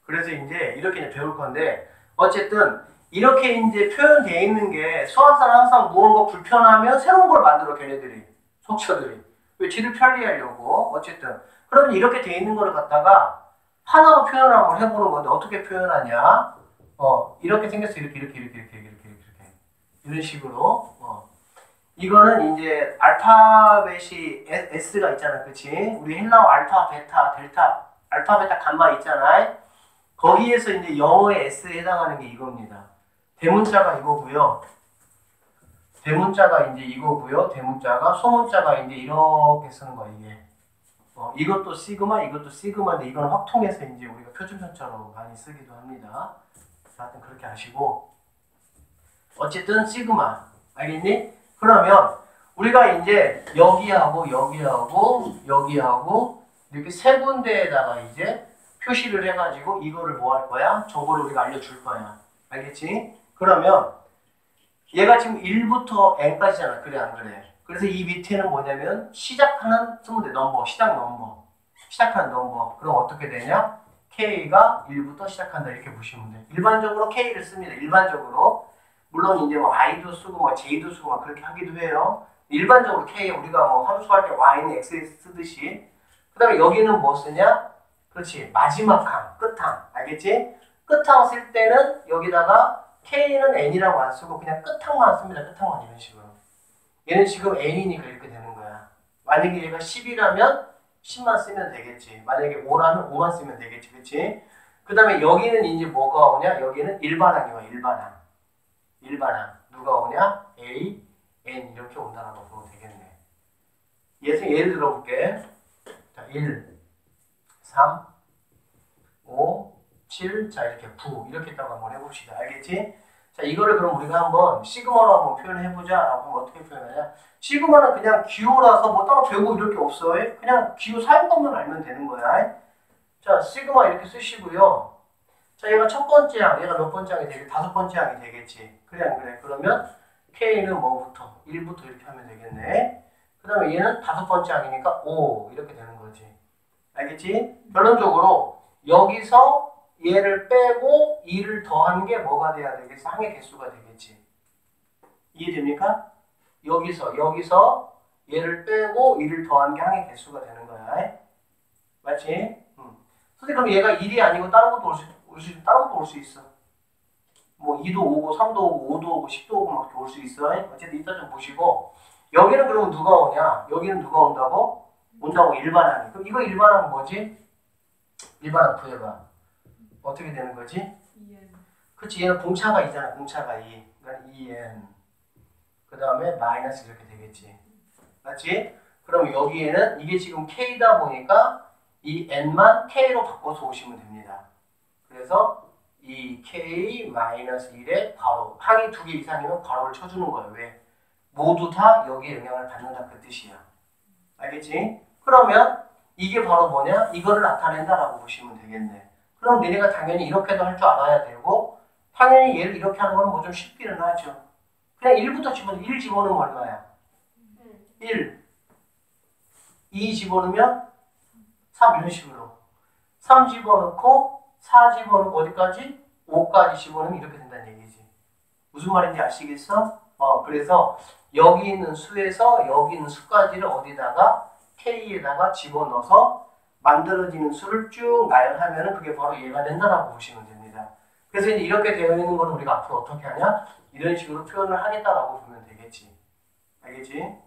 그래서 이제 이렇게 이제 배울 건데 어쨌든 이렇게 이제 표현되어 있는 게 수학사는 항상 무언가 불편하면 새로운 걸 만들어 걔네들이 속처들이 왜 지를 편리하려고 어쨌든 그러면 이렇게 되어 있는 거를 갖다가 하나로 표현을 한번 해보는 건데 어떻게 표현하냐 이렇게 생겼어 이렇게 이런 식으로 이거는 이제 알파벳이 S가 있잖아 그치 우리 헬라어 알파 베타 델타 알파 베타 감마 있잖아 거기에서 이제 영어의 S에 해당하는 게 이겁니다. 대문자가 이거고요. 대문자가 이제 이거고요. 대문자가 소문자가 이제 이렇게 쓰는 거야 이게. 이것도 시그마, 이것도 시그마인데 이건 확통해서 이제 우리가 표준편처럼 많이 쓰기도 합니다. 하여튼 그렇게 아시고 어쨌든 시그마 알겠니? 그러면 우리가 이제 여기하고 여기하고 여기하고 이렇게 세 군데에다가 이제 표시를 해가지고 이거를 뭐 할 거야? 저거를 우리가 알려줄 거야. 알겠지? 그러면 얘가 지금 1부터 n까지잖아. 그래 안 그래? 그래서 이 밑에는 뭐냐면 시작하는 쓰면 돼. 넘버, 시작 넘버. 시작하는 넘버. 그럼 어떻게 되냐? K가 1부터 시작한다. 이렇게 보시면 돼. 일반적으로 K를 씁니다. 일반적으로. 물론 이제 뭐 I도 쓰고 뭐 J도 쓰고 막 그렇게 하기도 해요. 일반적으로 K 우리가 뭐 함수할 때 Y는 X에 쓰듯이 그 다음에 여기는 뭐 쓰냐? 그렇지. 마지막 항, 끝항. 알겠지? 끝항 쓸 때는 여기다가 K는 N이라고 안 쓰고 그냥 끝항만 씁니다. 끝항만 이런 식으로. 얘는 지금 N이니까 이렇게 되는 거야. 만약에 얘가 10이라면 10만 쓰면 되겠지. 만약에 5라면 5만 쓰면 되겠지. 그치? 그 다음에 여기는 이제 뭐가 오냐? 여기는 일반항이 와. 일반항. 일반항. 누가 오냐? A, N 이렇게 온다라고 보면 되겠네. 예를 들어볼게. 자, 1. 3, 5, 7, 자 이렇게 9 이렇게 딱 한번 해봅시다. 알겠지? 자 이거를 그럼 우리가 한번 시그마로 한번 표현해보자 라고 하면 어떻게 표현하냐 시그마는 그냥 기호라서 뭐 따로 배우고 이럴 게 없어. 그냥 기호 사용법만 알면 되는 거야. 자 시그마 이렇게 쓰시고요. 자 얘가 첫 번째 항, 얘가 몇 번째 항이 되겠지? 다섯 번째 항이 되겠지. 그래 안 그래? 그러면 K는 뭐부터? 1부터 이렇게 하면 되겠네. 그 다음에 얘는 다섯 번째 항이니까 5 이렇게 되는 거지. 알겠지? 결론적으로 여기서 얘를 빼고 2를 더한 게 뭐가 돼야 되겠어? 항의 개수가 되겠지. 이해됩니까? 여기서 얘를 빼고 2를 더한 게 항의 개수가 되는 거야. 맞지? 선생님 그럼 얘가 1이 아니고 다른 것도 올 수 있어. 뭐 2도 오고 3도 오고 5도 오고 10도 오고 막 올 수 있어. 어쨌든 이따 좀 보시고 여기는 그러면 누가 오냐? 여기는 누가 온다고? 온다고 일반항이. 그럼 이거 일반항은 뭐지? 일반항 구해봐. 어떻게 되는 거지? 2n. 그치 얘는 공차가 2잖아. 공차가 2. 그러니까 2n. 그 다음에 마이너스 이렇게 되겠지. 맞지? 그럼 여기에는 이게 지금 k다 보니까 이 n만 k로 바꿔서 오시면 됩니다. 그래서 이 k-1에 괄호. 항이 2개 이상이면 괄호를 쳐주는 거예요. 왜? 모두 다 여기에 영향을 받는다 그 뜻이야. 알겠지? 그러면 이게 바로 뭐냐? 이거를 나타낸다라고 보시면 되겠네. 그럼 너네가 당연히 이렇게도 할 줄 알아야 되고 당연히 얘를 이렇게 하는 건 뭐 좀 쉽기는 하죠. 그냥 1부터 집어넣으면 1 집어넣으면 얼마야? 1. 2 집어넣으면 3 이런 식으로 3 집어넣고 4 집어넣고 어디까지? 5까지 집어넣으면 이렇게 된다는 얘기지. 무슨 말인지 아시겠어? 그래서 여기 있는 수에서 여기 있는 수까지를 어디다가 K에다가 집어넣어서 만들어지는 수를 쭉 나열하면 그게 바로 얘가 된다라고 보시면 됩니다. 그래서 이제 이렇게 되어 있는 거는 우리가 앞으로 어떻게 하냐? 이런 식으로 표현을 하겠다라고 보면 되겠지. 알겠지?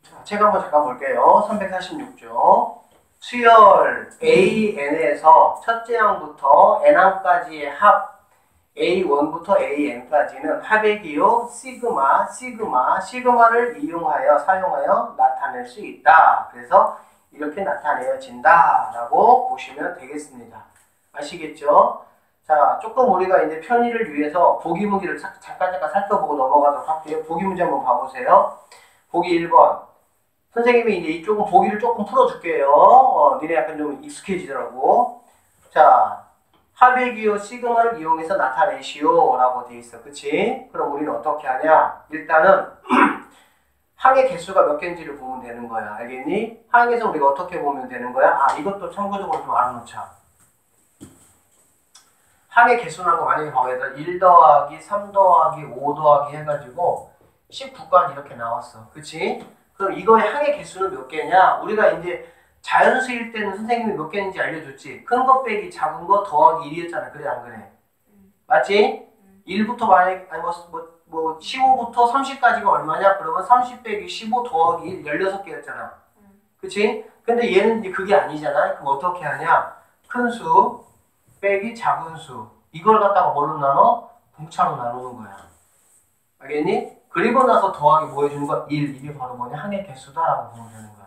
자, 책 한번 잠깐 볼게요. 346쪽. 수열 AN에서 첫째 항부터 N항까지의 합 A1부터 AN까지는 합액이요 시그마를 사용하여 나타낼 수 있다. 그래서 이렇게 나타내어진다 라고 보시면 되겠습니다. 아시겠죠? 자, 조금 우리가 이제 편의를 위해서 보기 문제를 잠깐 살펴보고 넘어가도록 할게요. 보기 문제 한번 봐보세요. 보기 1번. 선생님이 이제 이쪽은 보기를 조금 풀어줄게요. 니네 약간 좀 익숙해지더라고. 자, 합액이요 시그마를 이용해서 나타내시오 라고 돼 있어. 그치? 그럼 우리는 어떻게 하냐? 일단은 항의 개수가 몇 개인지를 보면 되는 거야. 알겠니? 항에서 우리가 어떻게 보면 되는 거야? 아, 이것도 참고적으로 좀 알아놓자. 항의 개수라는 거 만약에 봐봐. 얘들아 1 더하기 3 더하기 5 더하기 해가지고 19까지 이렇게 나왔어. 그치? 그럼 이거의 항의 개수는 몇 개냐? 우리가 이제 자연수일 때는 선생님이 몇 개인지 알려줬지. 큰 거 빼기 작은 거 더하기 1이었잖아. 그래 안 그래? 맞지? 1부터 만약에 아니 15부터 30까지가 얼마냐? 그러면 30 빼기 15 더하기 1 16개였잖아. 그치? 근데 얘는 이제 그게 아니잖아. 그럼 어떻게 하냐? 큰 수 빼기 작은 수 이걸 갖다가 뭘로 나눠? 분차로 나누는 거야. 알겠니? 그리고 나서 더하기 뭐 해주는 거야? 1. 이게 바로 뭐냐? 항의 개수다라고 보면 되는 거야.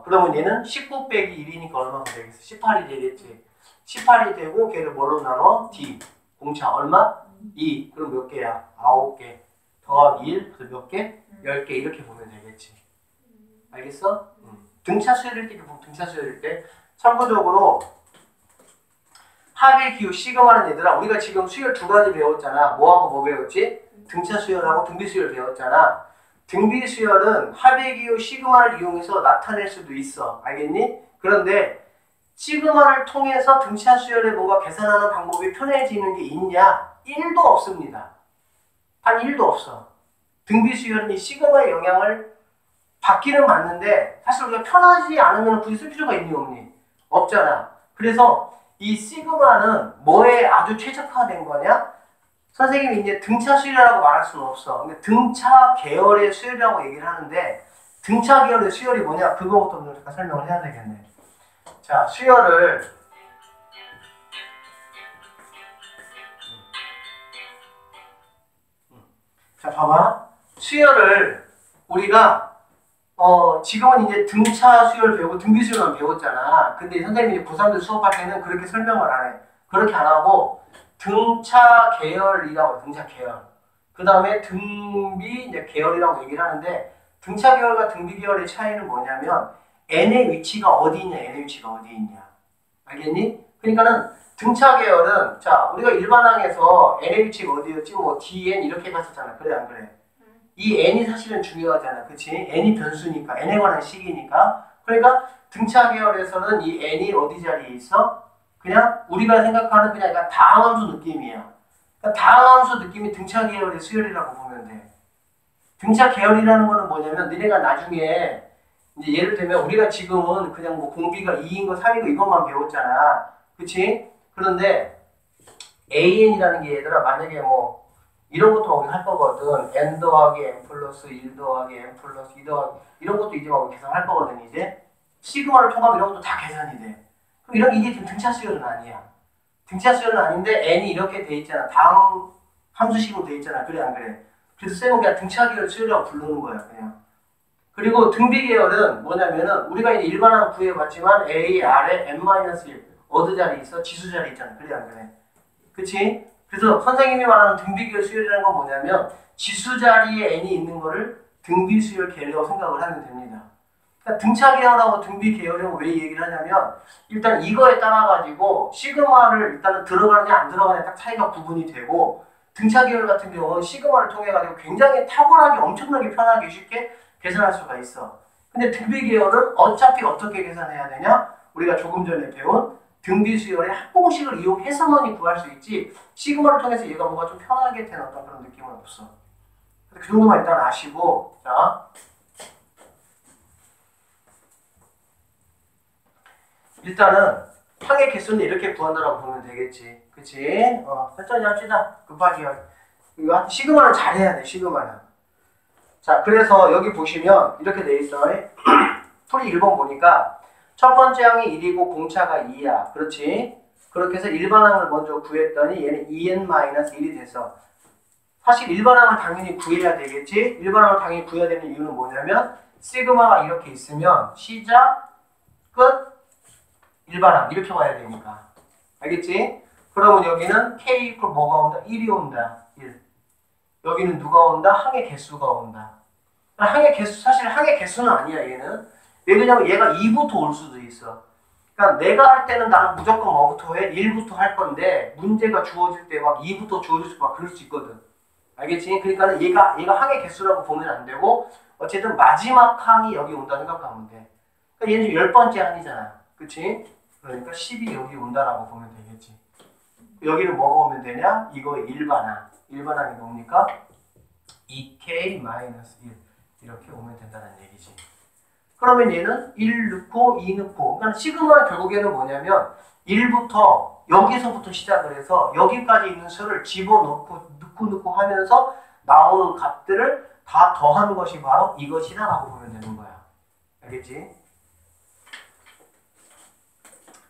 그러면 얘는 19 빼기 1이니까 얼마가 되겠어? 18이 되겠지. 18이 되고 걔를 뭘로 나눠? D. 공차 얼마? 2. 그럼 몇 개야? 9개. 더하기 1. 그래서 몇 개? 10개. 이렇게 보면 되겠지. 알겠어? 등차 수열일 때, 등차 수열일 때 참고적으로 합의 기호 시그마는 얘들아 우리가 지금 수열 두 가지 배웠잖아. 뭐하고 뭐 배웠지? 등차 수열하고 등비 수열 배웠잖아. 등비 수열은 합의 기호 시그마를 이용해서 나타낼 수도 있어. 알겠니? 그런데 시그마를 통해서 등차 수열에 뭔가 계산하는 방법이 편해지는 게 있냐? 1도 없습니다. 단 1도 없어. 등비 수열은 이 시그마의 영향을 받기는 맞는데 사실 우리가 편하지 않으면 굳이 쓸 필요가 있니 없니? 없잖아. 그래서 이 시그마는 뭐에 아주 최적화된 거냐? 선생님이 이제 등차 수열이라고 말할 수는 없어. 근데 등차 계열의 수열이라고 얘기를 하는데 등차 계열의 수열이 뭐냐? 그거부터 좀 잠깐 설명을 해야 되겠네. 자, 수열을 자, 봐봐. 수열을 우리가 지금은 이제 등차 수열 배우고 등비 수열만 배웠잖아. 근데 선생님이 고3들 수업할 때는 그렇게 설명을 안 해. 그렇게 안 하고 등차 계열이라고 등차 계열. 그 다음에 등비 이제 계열이라고 얘기를 하는데 등차 계열과 등비 계열의 차이는 뭐냐면 n의 위치가 어디 있냐, n의 위치가 어디 있냐. 알겠니? 그러니까는 등차 계열은 자 우리가 일반항에서 n의 위치가 어디였지? 뭐 dn 이렇게 갔었잖아. 그래 안 그래? 이 n이 사실은 중요하잖아. 그치? n이 변수니까 n에 관한 식이니까. 그러니까 등차 계열에서는 이 n이 어디 자리에 있어? 그냥 우리가 생각하는 그냥 약간 다항함수 느낌이야. 그러니까 다항함수 느낌이 등차 계열의 수열이라고 보면 돼. 등차 계열이라는 거는 뭐냐면 너네가 나중에 이제 예를 들면 우리가 지금은 그냥 뭐 공비가 2인 거 3인 거 이것만 배웠잖아. 그치? 그런데 AN이라는 게 얘들아 만약에 뭐 이런 것도 우리 할 거거든. n 더하기 n 플러스 1 더하기 n 플러스 2 더하기 이런 것도 이제 막 계산할 거거든. 이제 시그마를 통하면 이런 것도 다 계산이 돼. 그럼 이런 게 이게 지금 등차 수열은 아니야. 등차 수열은 아닌데 n이 이렇게 돼 있잖아. 다음 함수식으로 돼 있잖아. 그래 안 그래? 그래서 쌤은 그냥 등차 계열 수열이라고 부르는 거야 그냥. 그리고 등비 계열은 뭐냐면은 우리가 이제 일반항 구해봤지만 A, R에 n-1 어디 자리 있어? 지수 자리 있잖아. 그래 안 그래? 그치? 그래서 선생님이 말하는 등비 계열 수열이라는 건 뭐냐면 지수 자리에 n이 있는 거를 등비 수열 계열이라고 생각을 하면 됩니다. 그러니까 등차 계열하고 등비 계열이라고 왜 얘기를 하냐면 일단 이거에 따라 가지고 시그마를 일단은 들어가느냐 안 들어가느냐 딱 차이가 구분이 되고 등차 계열 같은 경우는 시그마를 통해 가지고 굉장히 탁월하게 엄청나게 편하게 쉽게 계산할 수가 있어. 근데 등비 계열은 어차피 어떻게 계산해야 되냐? 우리가 조금 전에 배운 등비 수열의 합공식을 이용해서만이 구할 수 있지 시그마를 통해서 얘가 뭔가 좀 편하게 된 어떤 그런 느낌은 없어. 그 정도만 일단 아시고 자 일단은 항의 개수는 이렇게 구한다라고 보면 되겠지. 그치? 천천히 합시다. 급하게. 이거 시그마는 잘해야 돼. 시그마는. 자, 그래서 여기 보시면 이렇게 돼 있어. 풀이 1번 보니까 첫 번째 항이 1이고 공차가 2야. 그렇지? 그렇게 해서 일반항을 먼저 구했더니 얘는 2n-1이 돼서 사실 일반항을 당연히 구해야 되겠지? 일반항을 당연히 구해야 되는 이유는 뭐냐면 시그마가 이렇게 있으면 시작, 끝, 일반항 이렇게 와야 되니까. 알겠지? 그러면 여기는 k 이퀄 뭐가 온다? 1이 온다. 1. 여기는 누가 온다? 항의 개수가 온다. 항의 개수, 사실 항의 개수는 아니야, 얘는. 왜냐면 얘가 2부터 올 수도 있어. 그러니까 내가 할 때는 나는 무조건 뭐부터 해? 1부터 할 건데 문제가 주어질 때 막 2부터 주어질 수 막 그럴 수 있거든. 알겠지? 그러니까 얘가 항의 개수라고 보면 안 되고 어쨌든 마지막 항이 여기 온다 생각하면 돼. 그러니까 얘는 10번째 항이잖아. 그치? 그러니까 10이 여기 온다라고 보면 되겠지. 여기는 뭐가 오면 되냐? 이거 일반항. 일반항이 뭡니까? 2k-1 이렇게 오면 된다는 얘기지. 그러면 얘는 1 넣고 2 넣고 그러니까 시그마는 결국에는 뭐냐면 1부터 여기서부터 시작을 해서 여기까지 있는 수를 집어넣고 넣고 하면서 나오는 값들을 다 더한 것이 바로 이것이다 라고 보면 되는 거야. 알겠지?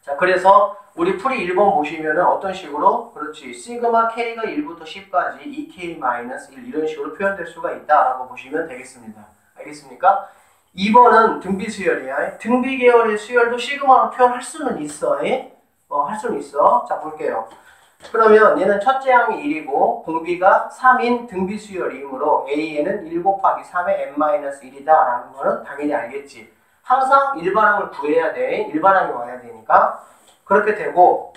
자, 그래서 우리 풀이 1번 보시면은 어떤 식으로? 그렇지. 시그마 k가 1부터 10까지 2k-1 이런 식으로 표현될 수가 있다라고 보시면 되겠습니다. 알겠습니까? 2번은 등비 수열이야. 등비 계열의 수열도 시그마로 표현할 수는 있어. 할 수는 있어. 자, 볼게요. 그러면 얘는 첫째 항이 1이고 공비가 3인 등비 수열이므로 A에는 1 곱하기 3의 n-1이다 라는 거는 당연히 알겠지. 항상 일반항을 구해야 돼. 일반항이 와야 되니까. 그렇게 되고